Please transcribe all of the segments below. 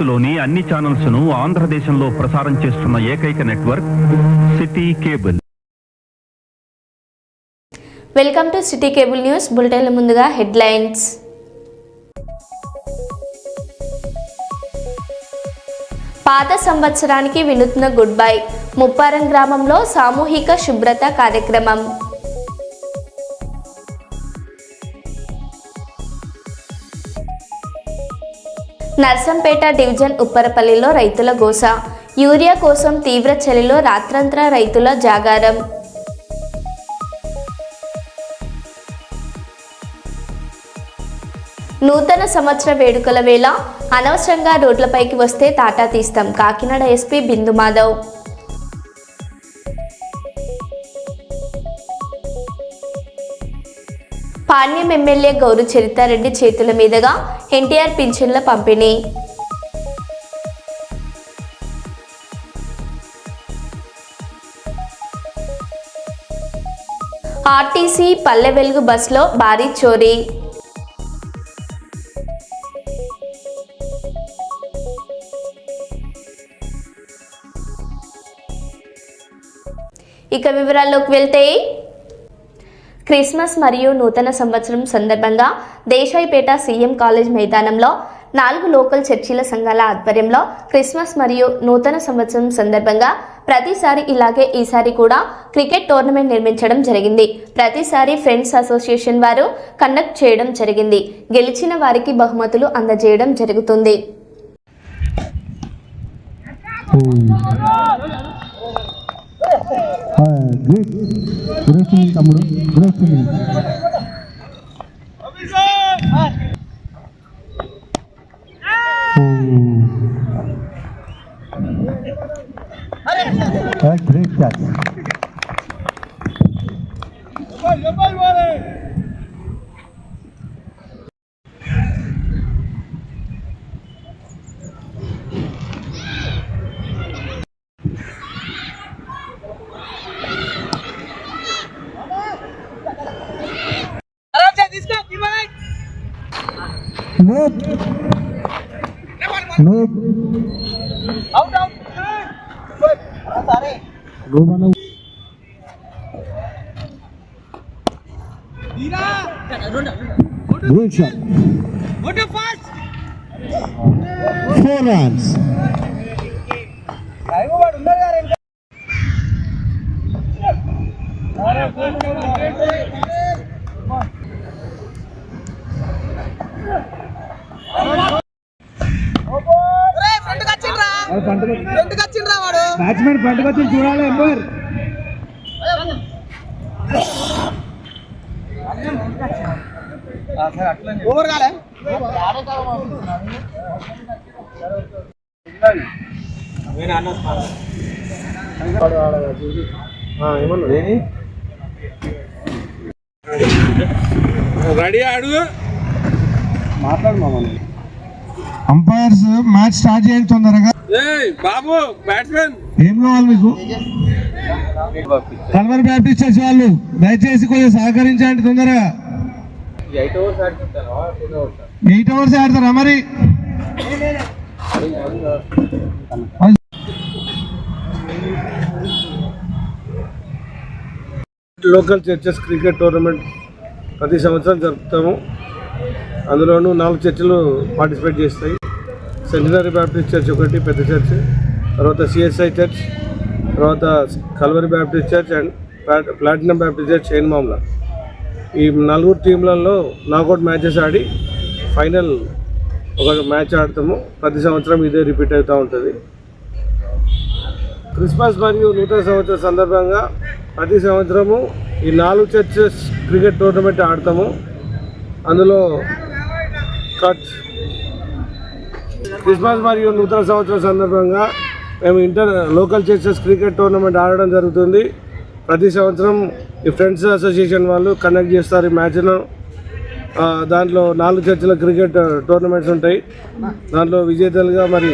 భారత్లోని అన్ని ఛానల్స్ ను ఆంధ్రదేశంలో ప్రసారం చేస్తున్న ఏకైక network city cable. Welcome to city cable news bulletin. ముందుగా హెడ్లైన్స్. పాత సంవత్సరానికి వినూత్న గుడ్ బై. ముప్పారం గ్రామంలో సామూహిక శుభ్రత కార్యక్రమం. నర్సంపేట డివిజన్ ఉప్పరపల్లిలో రైతుల గోస. యూరియా కోసం తీవ్ర చలిలో రాత్రంతా రైతుల జాగారం. నూతన సంవత్సర వేడుకల వేళ అనవసరంగా రోడ్లపైకి వస్తే తాటా తీస్తాం. కాకినాడ ఎస్పీ బిందు మాధవ్. పాణ్యం ఎమ్మెల్యే గౌరు చరితారెడ్డి చేతుల మీదుగా ఎన్టీఆర్ పింఛన్ల పంపిణీ. ఆర్టీసీ పల్లె వెలుగు బస్సులో భారీ చోరీ. ఇక వివరాల్లోకి వెళ్తే, క్రిస్మస్ మరియు నూతన సంవత్సరం సందర్భంగా దేశాయిపేట సీఎం కాలేజ్ మైదానంలో 4 లోకల్ చర్చిల సంఘాల ఆధ్వర్యంలో క్రిస్మస్ మరియు నూతన సంవత్సరం సందర్భంగా ప్రతిసారి ఇలాగే ఈసారి కూడా క్రికెట్ టోర్నమెంట్ నిర్మించడం జరిగింది. ప్రతిసారి ఫ్రెండ్స్ అసోసియేషన్ వారు కండక్ట్ చేయడం జరిగింది. గెలిచిన వారికి బహుమతులు అందజేయడం జరుగుతుంది. Great catch. No. Out. Romano. Good shot. What a fast. 4 runs. Batsmen ఫ్రంట్కి వచ్చి చూడాలి. ఎంబర్ ఓవర్ కాలే. రెడీ అడుగు మాట్లాడు మామ. అంపైర్స్ మ్యాచ్ స్టార్ట్ చేయండి తొందరగా. బాబు బ్యాట్స్మెన్ ఏం కావాలి మీకు? కల్వర్ ప్రాక్టీస్ చేసే వాళ్ళు దయచేసి కొంచెం సహకరించండి తొందరగా. 8 అవర్స్ ఆడతారా మరి? లోకల్ చర్చెస్ క్రికెట్ టోర్నమెంట్ ప్రతి సంవత్సరం జరుపుతాము. అందులోనూ 4 చర్చిలు పార్టిసిపేట్ చేస్తాయి. సెంటినరీ బ్యాప్టిస్ట్ చర్చ్ ఒకటి పెద్ద చర్చ్, తర్వాత సిఎస్ఐ చర్చ్, తర్వాత Calvary Baptist church and platinum Baptist church Enumamula. ఈ 4 టీంలలో నాకౌట్ మ్యాచెస్ ఆడి ఫైనల్ ఒక మ్యాచ్ ఆడతాము. ప్రతి సంవత్సరం ఇదే రిపీట్ అవుతూ ఉంటుంది. క్రిస్మస్ మరియు నూతన సంవత్సరం సందర్భంగా ప్రతి సంవత్సరము ఈ 4 చర్చెస్ క్రికెట్ టోర్నమెంట్ ఆడతాము. అందులో క్రిస్మస్ మరియు నూతన సంవత్సరం సందర్భంగా మేము లోకల్ చర్చెస్ క్రికెట్ టోర్నమెంట్ ఆడడం జరుగుతుంది. ప్రతి సంవత్సరం ఈ ఫ్రెండ్స్ అసోసియేషన్ వాళ్ళు కండక్ట్ చేస్తారు ఈ మ్యాచ్ను. దాంట్లో 4 చర్చిల క్రికెట్ టోర్నమెంట్స్ ఉంటాయి. దాంట్లో విజేతలుగా మరి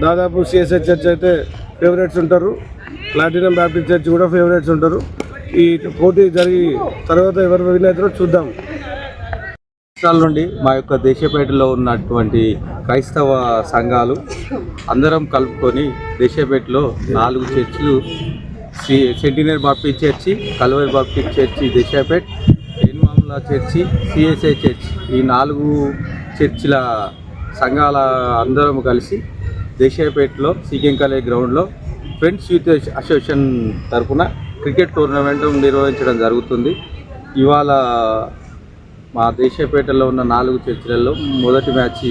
దాదాపు సిఎస్ఐ చర్చ్ అయితే ఫేవరెట్స్ ఉంటారు, ప్లాటినం బ్యాప్టిస్ట్ చర్చ్ కూడా ఫేవరెట్స్ ఉంటారు. ఈ పోటీ జరిగి తర్వాత ఎవరు విన్ అవుతారో చూద్దాం. సంవత్సరాల నుండి మా యొక్క దేశపేటలో ఉన్నటువంటి క్రైస్తవ సంఘాలు అందరం కలుపుకొని దేశపేటలో 4 చర్చిలు, సెంటినరీ బాప్టిస్ట్ చర్చి, కల్వరి బాప్టిస్ట్ చర్చి దేశపేట్, ఎన్మాముల చర్చి, సిఎస్ఐ చర్చి, ఈ 4 చర్చిల సంఘాల అందరం కలిసి దేశపేటలో సీకెం కాలేజ్ గ్రౌండ్లో ఫ్రెండ్స్ యూత్ అసోసియేషన్ తరఫున క్రికెట్ టోర్నమెంట్ నిర్వహించడం జరుగుతుంది. ఇవాళ మా దేశపేటలో ఉన్న 4 చర్చిలలో మొదటి match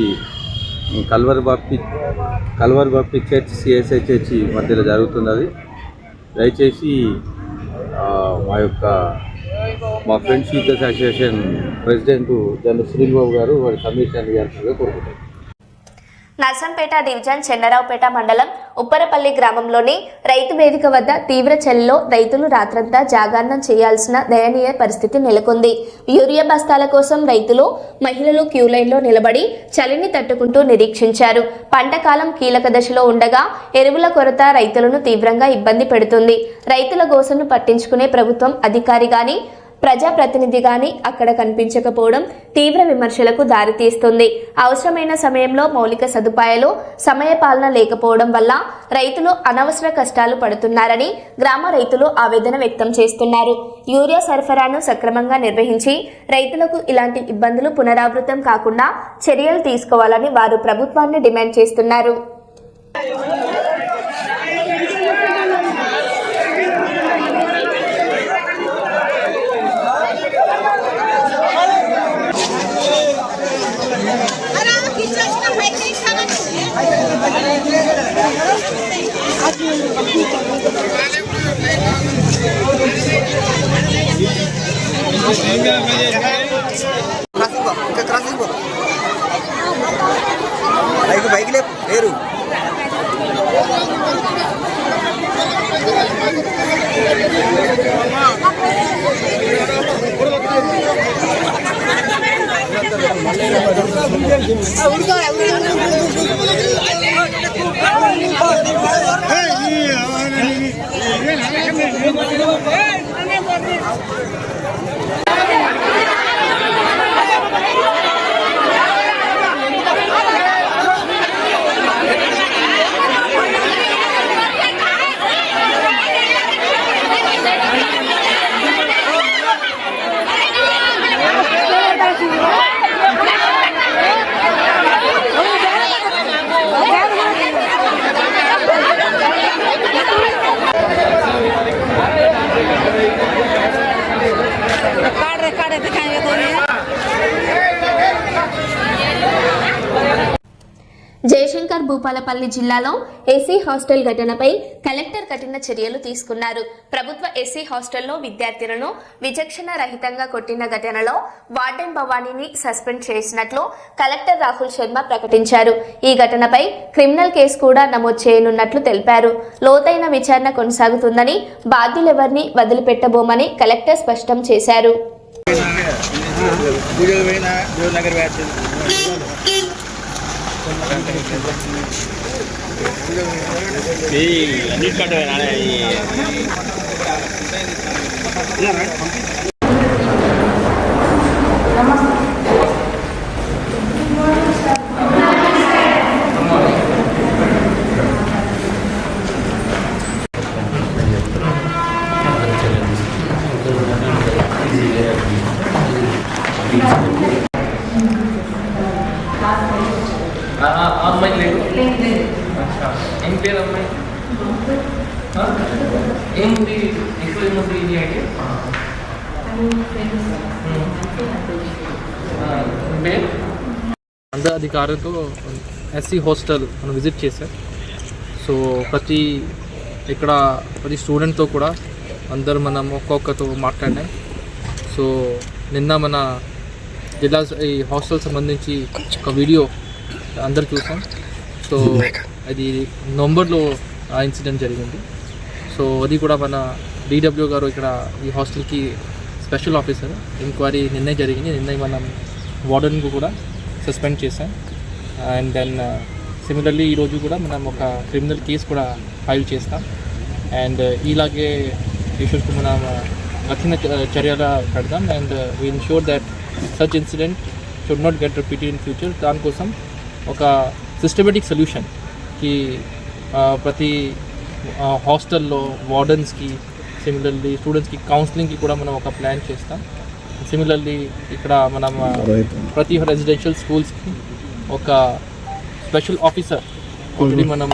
Calvary Baptist church, CSI చర్చి మధ్యలో జరుగుతున్నది. దయచేసి మా friends youth association president general Sunil Babu garu వారి కమిషన్ ఇవ్వాల్సిందిగా కోరుకుంటున్నారు. నర్సంపేట డివిజన్ చెన్నరావుపేట మండలం ఉప్పరపల్లి గ్రామంలోని రైతు వేదిక వద్ద తీవ్ర చలిలో రైతులు రాత్రంతా జాగారణం చేయాల్సిన దయనీయ పరిస్థితి నెలకొంది. యూరియా బస్తాల కోసం రైతులు, మహిళలు క్యూ లైన్లో నిలబడి చలిని తట్టుకుంటూ నిరీక్షించారు. పంట కాలం కీలక దశలో ఉండగా ఎరువుల కొరత రైతులను తీవ్రంగా ఇబ్బంది పెడుతుంది. రైతుల గోసను పట్టించుకునే ప్రభుత్వం అధికారి గాని ప్రజాప్రతినిధి గాని అక్కడ కనిపించకపోవడం తీవ్ర విమర్శలకు దారితీస్తుంది. అవసరమైన సమయంలో మౌలిక సదుపాయాలు, సమయపాలన లేకపోవడం వల్ల రైతులు అనవసర కష్టాలు పడుతున్నారని గ్రామ రైతులు ఆవేదన వ్యక్తం చేస్తున్నారు. యూరియా సరఫరాను సక్రమంగా నిర్వహించి రైతులకు ఇలాంటి ఇబ్బందులు పునరావృతం కాకుండా చర్యలు తీసుకోవాలని వారు ప్రభుత్వాన్ని డిమాండ్ చేస్తున్నారు. బైక్ లేరు జయశంకర్ భూపాలపల్లి జిల్లాలో ఎస్సీ హాస్టల్ ఘటనపై కలెక్టర్ కఠిన చర్యలు తీసుకున్నారు. ప్రభుత్వ ఎస్సీ హాస్టల్లో విద్యార్థులను విచక్షణ రహితంగా కొట్టిన ఘటనలో వార్డెన్ భవానీని సస్పెండ్ చేసినట్లు కలెక్టర్ రాహుల్ శర్మ ప్రకటించారు. ఈ ఘటనపై క్రిమినల్ కేసు కూడా నమోదు చేయనున్నట్లు తెలిపారు. లోతైన విచారణ కొనసాగుతుందని, బాధ్యులెవరిని వదిలిపెట్టబోమని కలెక్టర్ స్పష్టం చేశారు. అమ్మాయి లేదు ఏం పేరు అమ్మాయి ఏముంది ఇప్పుడు ఏముంది ఇది అంటే పేరు అందరి అధికారులతో ఎస్సీ హాస్టల్ మనం విజిట్ చేశాం. సో ప్రతి స్టూడెంట్తో కూడా అందరు మనం ఒక్కొక్కరితో మాట్లాడినాం. సో నిన్న మన జిల్లా ఈ హాస్టల్ సంబంధించి ఒక వీడియో అందరు చూసాం. సో అది నవంబర్లో ఆ ఇన్సిడెంట్ జరిగింది. సో అది కూడా మన డిడబ్ల్యూ గారు ఇక్కడ ఈ హాస్టల్కి స్పెషల్ ఆఫీసర్ ఎంక్వైరీ నిన్నే జరిగింది. నిన్న మనం వార్డెన్కు కూడా సస్పెండ్ చేశాం. అండ్ దెన్ సిమిలర్లీ ఈరోజు కూడా మనం ఒక క్రిమినల్ కేసు కూడా ఫైల్ చేస్తాం. అండ్ ఇలాగే ఇష్యూస్కు మనం కఠిన చర్యలు పెడతాం. And we ensure that such incident should not get repeated in future. దానికోసం ఒక సిస్టమేటిక్ సొల్యూషన్కి ప్రతి హాస్టల్లో వార్డెన్స్కి, సిమిలర్లీ స్టూడెంట్స్కి కౌన్సిలింగ్కి కూడా మనం ఒక ప్లాన్ చేస్తాం. సిమిలర్లీ ఇక్కడ మనం ప్రతి రెసిడెన్షియల్ స్కూల్స్కి ఒక స్పెషల్ ఆఫీసర్ ఆల్రెడీ మనం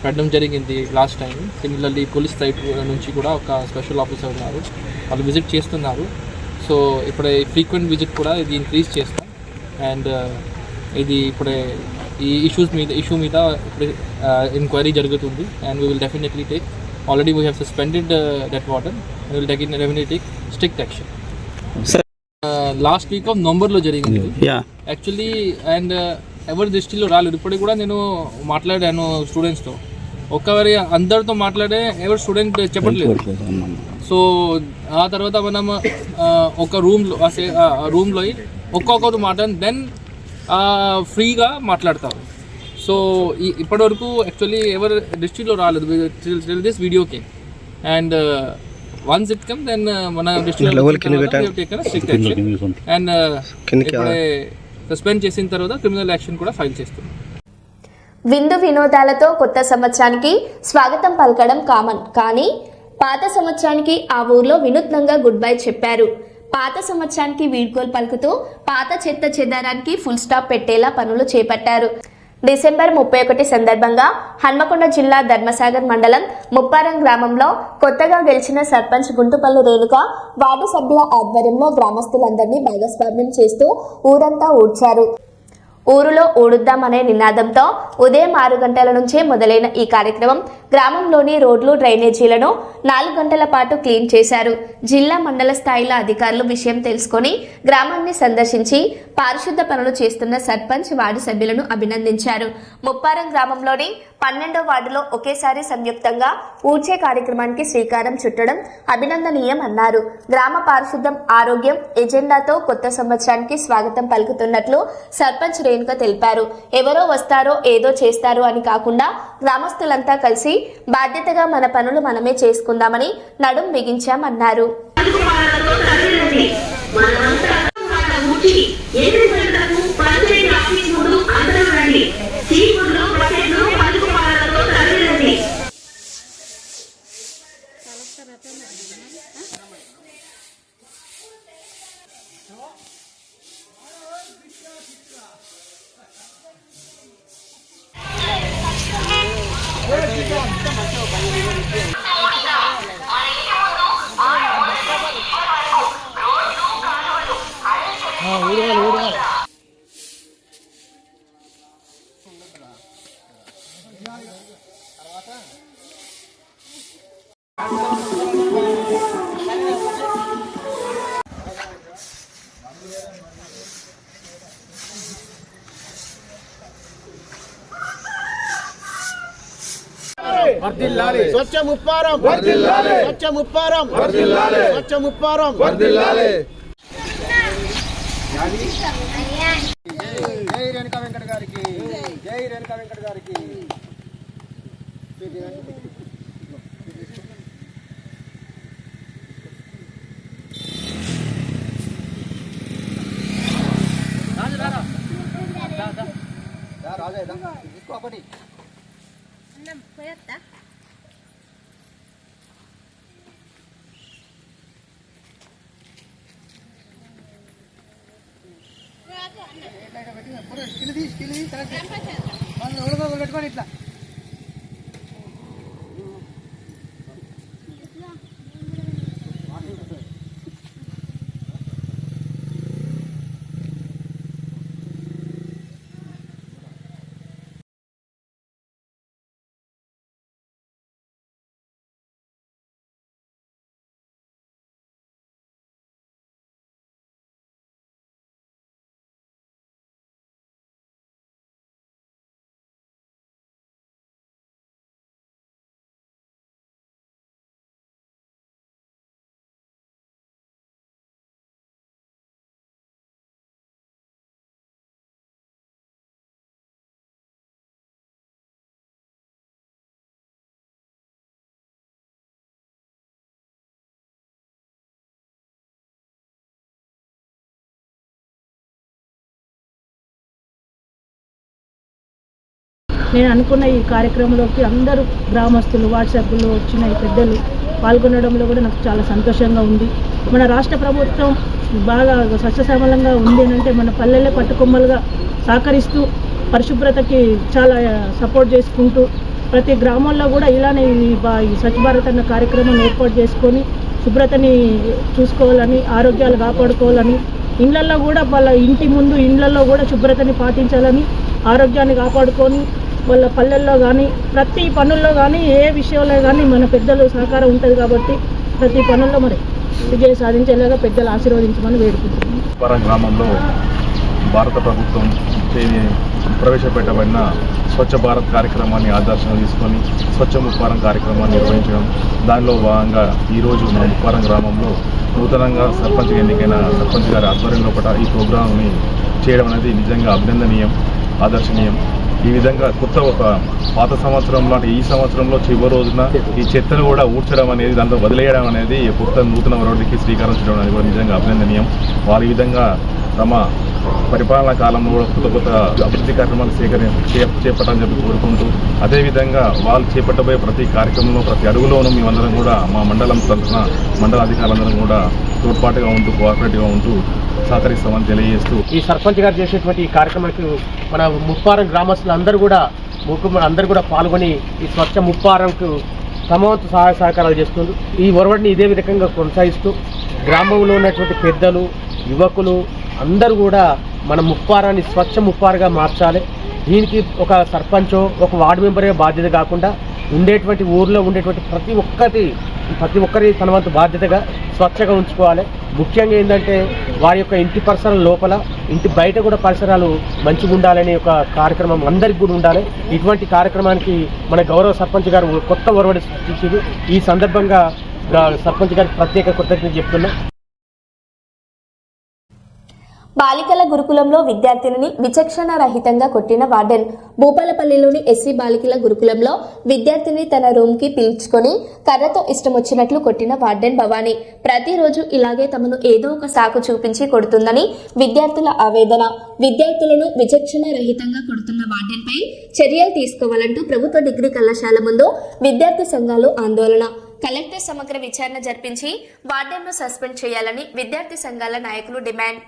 పెట్టడం జరిగింది last time. Similarly police side నుంచి కూడా ఒక స్పెషల్ ఆఫీసర్ ఉన్నారు, వాళ్ళు విజిట్ చేస్తున్నారు. సో ఇప్పుడే ఫ్రీక్వెంట్ విజిట్ కూడా ఇది ఇంక్రీజ్ చేస్తాం. అండ్ ఇది ఇప్పుడే ఈ ఇష్యూ మీద ఇప్పుడు ఎంక్వైరీ జరుగుతుంది. And we will definitely take, already we have suspended that warden and will definitely take strict action. Last week off నవంబర్లో జరిగింది యాక్చువల్లీ. అండ్ ఎవరి దృష్టిలో రాలేదు. ఇప్పటికి కూడా నేను మాట్లాడాను స్టూడెంట్స్తో, ఒక్కరి అందరితో మాట్లాడే ఎవరు స్టూడెంట్ చెప్పట్లేదు. సో ఆ తర్వాత మనం ఒక రూమ్లో ఒక్కొక్కరు మాట్లాడి దెన్ ఫ్రీగా మాట్లాడతారు. సో ఇప్పటివరకు యాక్చువల్లీ ఎవరు దృష్టిలో రాలేదు this video came. And once it come then మన దృష్టిలో స్ట్రిక్ట్ యాక్షన్. అండ్ ఇప్పుడే సస్పెండ్ చేసిన తర్వాత క్రిమినల్ యాక్షన్ కూడా ఫైల్ చేస్తుంది. విందు వినోదాలతో కొత్త సంవత్సరానికి స్వాగతం పలకడం కామన్, కానీ పాత సంవత్సరానికి ఆ ఊర్లో వినూత్నంగా గుడ్ బై చెప్పారు. పాత సంవత్సరానికి వీడ్కోలు పలుకుతూ పాత చెత్త చెదారానికి ఫుల్ స్టాప్ పెట్టేలా పనులు చేపట్టారు. డిసెంబర్ 31 సందర్భంగా హన్మకొండ జిల్లా ధర్మసాగర్ మండలం ముప్పారం గ్రామంలో కొత్తగా గెలిచిన సర్పంచ్ గుంటుపల్లి రేణుక వార్డు సభ్యుల ఆధ్వర్యంలో గ్రామస్తులందరినీ భాగస్వామ్యం చేస్తూ ఊరంతా ఊడ్చారు. ఊరులో ఊడుద్దామనే నినాదంతో ఉదయం 6 గంటల నుంచే మొదలైన ఈ కార్యక్రమం గ్రామంలోని రోడ్లు, డ్రైనేజీలను 4 గంటల పాటు క్లీన్ చేశారు. జిల్లా మండల స్థాయిలో అధికారులు విషయం తెలుసుకొని గ్రామాన్ని సందర్శించి పారిశుద్ధ పనులు చేస్తున్న సర్పంచ్, వార్డు సభ్యులను అభినందించారు. ముప్పారం గ్రామంలోని 12వ వార్డులో ఒకేసారి సంయుక్తంగా ఊడ్చే కార్యక్రమానికి శ్రీకారం చుట్టడం అభినందనీయం అన్నారు. గ్రామ పారిశుద్ధం, ఆరోగ్యం ఎజెండాతో కొత్త సంవత్సరానికి స్వాగతం పలుకుతున్నట్లు సర్పంచ్ రేణుక తెలిపారు. ఎవరో వస్తారో ఏదో చేస్తారో అని కాకుండా గ్రామస్తులంతా కలిసి బాధ్యతగా మన పనులు మనమే చేసుకుందామని నడుం బిగించామన్నారు. వర్ధిల్లాలి స్వచ్ఛ ముప్పారం, వర్ధిల్లాలి స్వచ్ఛ ముప్పారం, వర్ధిల్లాలి స్వచ్ఛ ముప్పారం, వర్ధిల్లాలి. జై రేణుకా వెంకట గారికి, జై రేణుకా వెంకట గారికి. రాజా తీసుకో ఒకటి. పెట్టుకోండి ఇట్లా. నేను అనుకున్న ఈ కార్యక్రమంలోకి అందరూ గ్రామస్తులు వాట్సాప్లో వచ్చిన ఈ పెద్దలు పాల్గొనడంలో కూడా నాకు చాలా సంతోషంగా ఉంది. మన రాష్ట్ర ప్రభుత్వం బాగా సస్యశ్యామలంగా ఉంది అంటే మన పల్లెలే పట్టుకొమ్మలుగా సహకరిస్తూ పరిశుభ్రతకి చాలా సపోర్ట్ చేసుకుంటూ ప్రతి గ్రామంలో కూడా ఇలానే ఈ స్వచ్ఛ భారత్ అన్న కార్యక్రమాన్ని ఏర్పాటు చేసుకొని శుభ్రతని చూసుకోవాలని, ఆరోగ్యాలు కాపాడుకోవాలని, ఇళ్లల్లో కూడా వాళ్ళ ఇంటి ముందు ఇళ్లలో కూడా శుభ్రతని పాటించాలని, ఆరోగ్యాన్ని కాపాడుకొని వాళ్ళ పల్లెల్లో కానీ ప్రతి పనుల్లో కానీ ఏ విషయంలో కానీ మన పెద్దలు సహకారం ఉంటుంది కాబట్టి ప్రతి పనుల్లో మరి విజయం సాధించేలాగా పెద్దలు ఆశీర్వదించమని వేడుకుంటున్నాను. ముప్పారం గ్రామంలో భారత ప్రభుత్వం ప్రవేశపెట్టబడిన స్వచ్ఛ భారత్ కార్యక్రమాన్ని ఆదర్శంగా తీసుకొని స్వచ్ఛ ముప్పారం కార్యక్రమాన్ని నిర్వహించడం, దానిలో భాగంగా ఈరోజు మన ముప్పారం గ్రామంలో నూతనంగా సర్పంచ్ ఎన్నికైన సర్పంచ్ గారి ఆధ్వర్యంలో కూడా ఈ ప్రోగ్రాంని చేయడం అనేది నిజంగా అభినందనీయం, ఆదర్శనీయం. ఈ విధంగా కొత్త ఒక పాత సంవత్సరం లాంటి ఈ సంవత్సరంలో చివరి రోజున ఈ చెత్తను కూడా ఊడ్చడం అనేది, దాంట్లో వదిలేయడం అనేది కొత్త నూతన ఒరవడికి శ్రీకారం చుట్టడం అనేది కూడా నిజంగా అభినందనీయం. వారి విధంగా తమ పరిపాలనా కాలంలో కూడా కొత్త కొత్త అభివృద్ధి కార్యక్రమాలు చేపట్టాలని చెప్పి కోరుకుంటూ, అదేవిధంగా వాళ్ళు చేపట్టబోయే ప్రతి కార్యక్రమంలో ప్రతి అడుగులోనూ మేమందరం కూడా మా మండలం తరఫున మండల అధికారులందరం కూడా తోడ్పాటుగా ఉంటూ కోఆపరేటివ్గా ఉంటూ సహకరిస్తామని తెలియజేస్తూ, ఈ సర్పంచ్ గారు చేసేటువంటి ఈ కార్యక్రమానికి మన ముప్పారం గ్రామస్తులు అందరూ కూడా పాల్గొని ఈ స్వచ్ఛ ముప్పారంకు తమ వంతు సహాయ సహకారాలు చేస్తున్నారు. ఈ ఒరవడిని ఇదే విధంగా కొనసాగిస్తూ గ్రామంలో ఉన్నటువంటి పెద్దలు, యువకులు అందరూ కూడా మన ముప్పారాన్ని స్వచ్ఛ ముప్పారుగా మార్చాలి. దీనికి ఒక సర్పంచో ఒక వార్డు మెంబరే బాధ్యత కాకుండా ఉండేటువంటి ఊర్లో ఉండేటువంటి ప్రతి ఒక్కరి తన వంతు బాధ్యతగా స్వచ్ఛగా ఉంచుకోవాలి. ముఖ్యంగా ఏంటంటే వారి యొక్క ఇంటి పరిసరాల లోపల, ఇంటి బయట కూడా పరిసరాలు మంచిగా ఉండాలనే ఒక కార్యక్రమం అందరికి కూడా ఉండాలి. ఇటువంటి కార్యక్రమానికి మన గౌరవ సర్పంచ్ గారు కొత్త ఒరవడి సృష్టించారు. ఈ సందర్భంగా సర్పంచ్ గారికి ప్రత్యేక కృతజ్ఞత చెప్తున్నా. బాలికల గురుకులంలో విద్యార్థినిని విచక్షణ రహితంగా కొట్టిన వార్డెన్. భూపాలపల్లిలోని ఎస్సీ బాలికల గురుకులంలో విద్యార్థిని తన రూమ్కి పిలుచుకొని కర్రతో ఇష్టం వచ్చినట్లు కొట్టిన వార్డెన్ భవానీ. ప్రతిరోజు ఇలాగే తమను ఏదో ఒక సాకు చూపించి కొడుతుందని విద్యార్థుల ఆవేదన. విద్యార్థులను విచక్షణ రహితంగా కొడుతున్న వార్డెన్పై చర్యలు తీసుకోవాలంటూ ప్రభుత్వ డిగ్రీ కళాశాల ముందు విద్యార్థి సంఘాలు ఆందోళన. కలెక్టర్ సమగ్ర విచారణ జరిపించి వార్డెన్ను సస్పెండ్ చేయాలని విద్యార్థి సంఘాల నాయకులు డిమాండ్.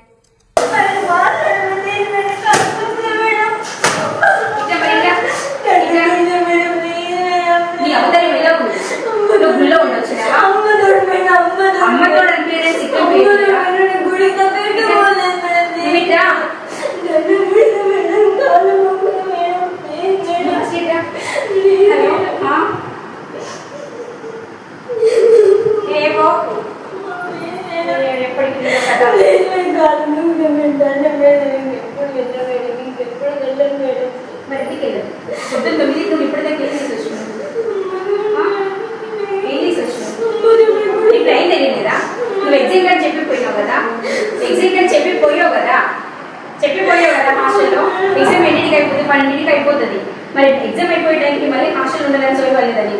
చెప్పిపోయావు కదా హాస్టల్లో ఎగ్జామ్ ఎన్నింటికి అయిపోతుంది, 12ంటికి అయిపోతుంది. మరి ఎగ్జామ్ అయిపోయే టైంకి మళ్ళీ హాస్టల్ ఉండాలని చూడలేదని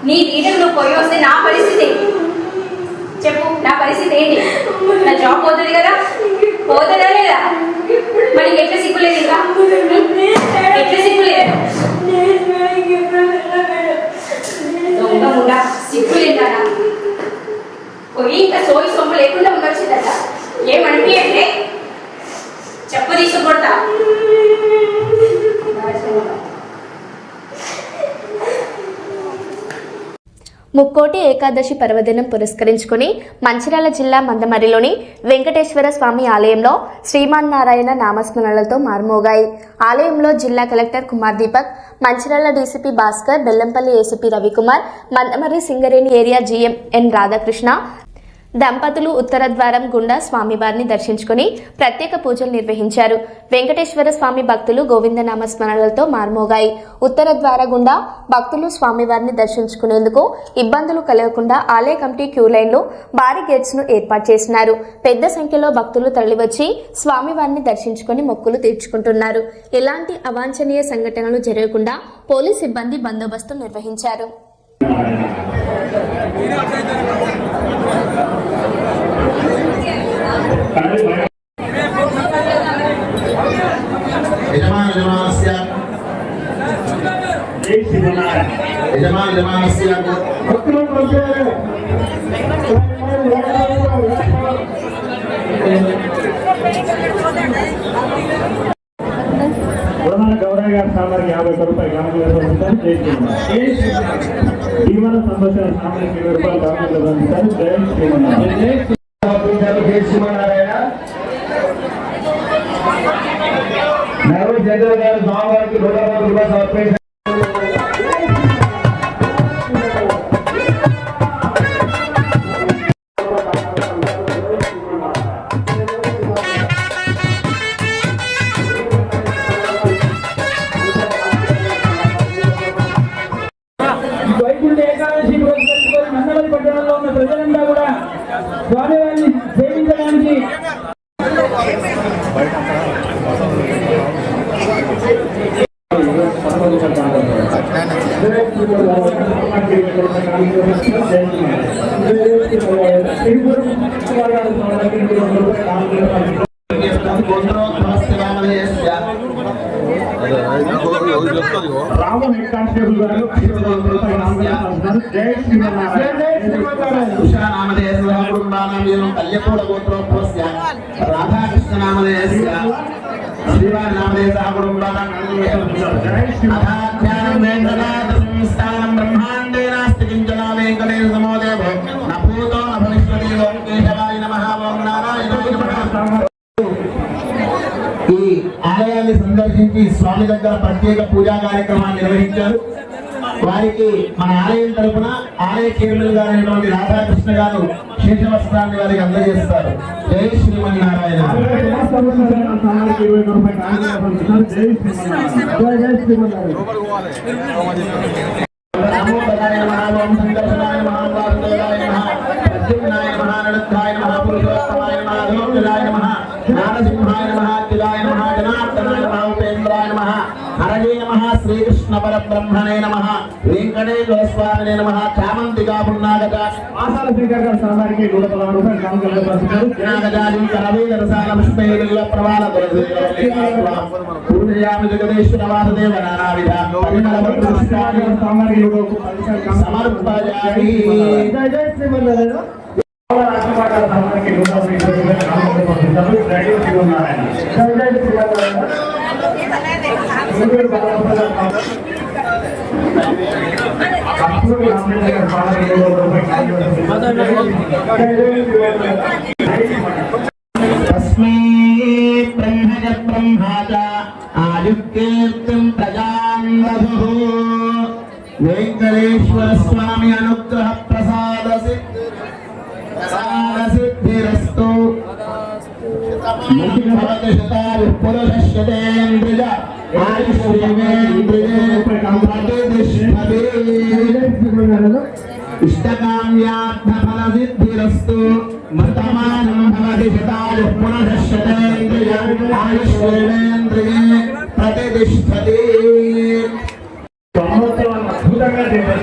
నీ ఈటకు నువ్వు పోయి వస్తే నా పరిస్థితి ఏంటి చెప్పు. నా పరిస్థితి ఏంటి? నా జాబ్ పోతుంది కదా, పోతుందా లేదా? మరి ఎట్లా సిగ్గులేదు? ఇంకా ఎట్లా సిగ్గులేదు? సిగ్గులేదా? పోయి ఇంకా సోయి సొమ్ము లేకుండా ఉండొచ్చిందట. ఏమనిపి అంటే చెప్పు తీసుకొడతా. ముక్కోటి ఏకాదశి పర్వదినం పురస్కరించుకుని మంచిర్యాల జిల్లా మందమరిలోని వెంకటేశ్వర స్వామి ఆలయంలో శ్రీమన్నారాయణ నామస్మరణలతో మార్మోగాయి. ఆలయంలో జిల్లా collector Kumar Deepak, Mancherial DCP Bhaskar, Bellampalli ACP Ravikumar, Mandamarri Singareni area GM N Radhakrishna దంపతులు ఉత్తర ద్వారం గుండా స్వామివారిని దర్శించుకుని ప్రత్యేక పూజలు నిర్వహించారు. వెంకటేశ్వర స్వామి భక్తులు గోవిందనామ స్మరణలతో మార్మోగాయి. ఉత్తర ద్వార గుండా భక్తులు స్వామివారిని దర్శించుకునేందుకు ఇబ్బందులు కలగకుండా ఆలయ కమిటీ క్యూ లైన్లు, భారీ గేట్స్ ను ఏర్పాటు చేసినారు. పెద్ద సంఖ్యలో భక్తులు తరలివచ్చి స్వామివారిని దర్శించుకుని మొక్కులు తీర్చుకుంటున్నారు. ఎలాంటి అవాంఛనీయ సంఘటనలు జరగకుండా పోలీస్ సిబ్బంది బందోబస్తు నిర్వహించారు. గౌరవ గారి సామాన్కి 50 రూపాయలు గ్రామంలో జీవన సంరక్షణ సామాన్కి 20 రూపాయలు గ్రామంలో పంపిస్తారు. జై శ్రీమన్నారాయణ. జనరల్ గారు స్వామివారికి 150 రూపాయలు సమర్పించారు. ప్రజలంతా కూడా స్వామివారిని సేవించడానికి రామ హెడ్ కానిస్టేబుల్ గారు జై శ్రీమన్నారాయణ. కల్యపూడ గోత్రోత్సవ రాధాకృష్ణ నామధేయ శ్రీవారి నామధేయ స్థానం బ్రహ్మాండే నాస్తి కించన వెంకటేశ సమోదేవ న భూతో న భవిష్యతి ఓం కేశవాయ నమః ఓం నారాయణాయ నమః. ఈ ఆలయాన్ని సందర్శించి స్వామి దగ్గర ప్రత్యేక పూజా కార్యక్రమాన్ని నిర్వహించారు. వారికి మన ఆలయం తరపున ఆలయ చైర్మన్ గారైనటువంటి రాధాకృష్ణ గారు శేషవస్త్రాన్ని వారికి అందజేస్తారు. జై శ్రీమన్నారాయణ. శ్రీకృష్ణ పరబ్రహ్మణే నమః. వెంకటేశ్వర స్వామినే నమః. చామంతిగా పున్నాగజ ఆసాల శ్రీకర్ గారు సామాన్కి 110 రూపాయలు గ్రామంలో పంపిస్తారు. నాగజాలి కరవీర రసాల పుష్పేల ప్రవాల పూజయామి జగదేశ్వర వాసుదేవ నానావిధ పరిమళ పుష్పాణి సామాన్కి సమర్పయామి. జై శ్రీమన్నారాయణ. రాష్ట్రపాల సామాన్కి 120 రూపాయలు గ్రామంలో పంపిస్తారు. జై శ్రీమన్నారాయణ. జై శ్రీమన్నారాయణ. తస్మై బ్రహ్మజ బ్రహ్మాచ ఆయుక్తేర్తిం ప్రజాన్ వధుః. వెంకటేశ్వర స్వామి అనుగ్రహ ప్రసాద సిద్ధిరస్తు. పురుషేంద్రియ ఇష్టకామ్యార్థఫలసిద్ధిరస్తు. మృతమానం భవతి శతాయు పునఃశతేంద్రియ ఆయుష్యేంద్రియే ప్రతిష్టతి. సంవత్సరాలు అద్భుతంగా చేశారు.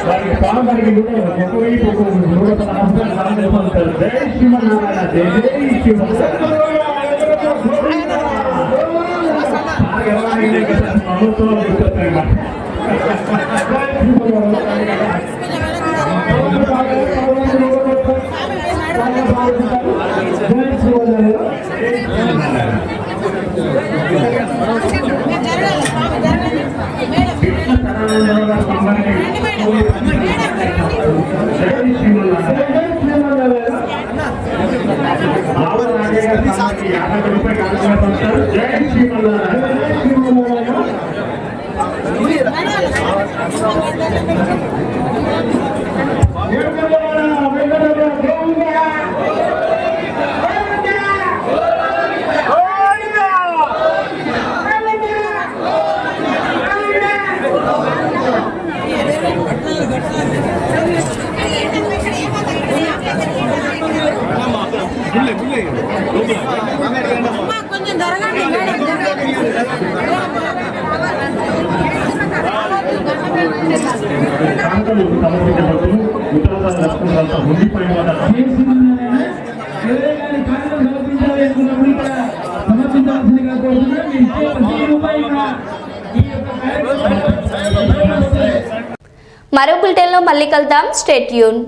వారికి స్వామివారికి ఒకవైపు 110 రూపాయలు. జై శ్రీమన్నారాయణ. జై శ్రీమన్నారాయణ. ఆవుల రాజయ్య గారికి 50 రూపాయలు కానుకగా పంచుతారు. జై శ్రీమన్నారాయణ. కొంచెం జరగండి కాంతలు సమర్పించబడుతూ ఉత్తరాల లక్ష్మణులతో ఉండిపోయిన వాళ్ళ సమర్పించాల్సిందిగా మరో బులెటిన్లో మళ్ళీ కలుద్దాం. Stay tune.